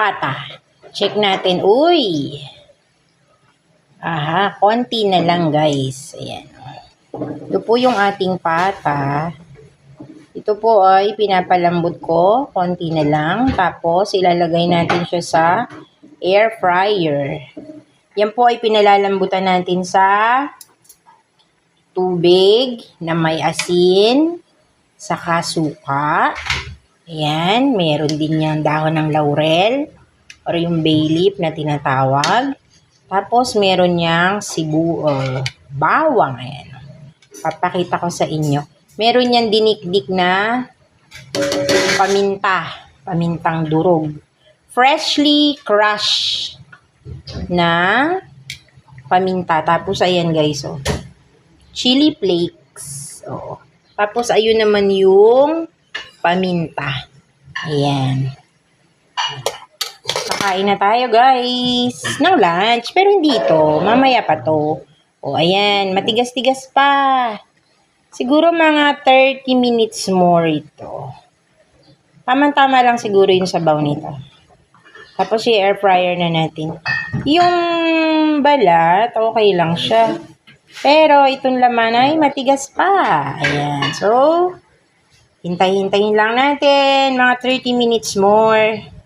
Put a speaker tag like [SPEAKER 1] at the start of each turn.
[SPEAKER 1] pata. Check natin. Uy! Aha, konti na lang guys. Ayan. Ito po yung ating pata. Ito po ay pinapalambot ko. Konti na lang. Tapos ilalagay natin siya sa air fryer. Yan po ay pinalalambutan natin sa tubig na may asin, saka suka. Ayan, meron din yung dahon ng laurel or yung bay leaf na tinatawag. Tapos meron niyang bawang. Ayan. Papakita ko sa inyo. Meron niyang dinikdik na paminta. Pamintang durog. Freshly crushed na paminta. Tapos ayan guys, oh. Chili flakes. Oh. Tapos ayun naman yung paminta. Ayan. Kakain na tayo guys ng lunch. Pero hindi ito. Mamaya pa to. O ayan. Matigas-tigas pa. Siguro mga 30 minutes more ito. Tama-tama lang siguro yung sabaw nito. Tapos i-air fryer na natin. Yung balat, okay lang siya. Pero itong laman ay matigas pa. Ayan. So, hintay-hintayin lang natin. Mga 30 minutes more.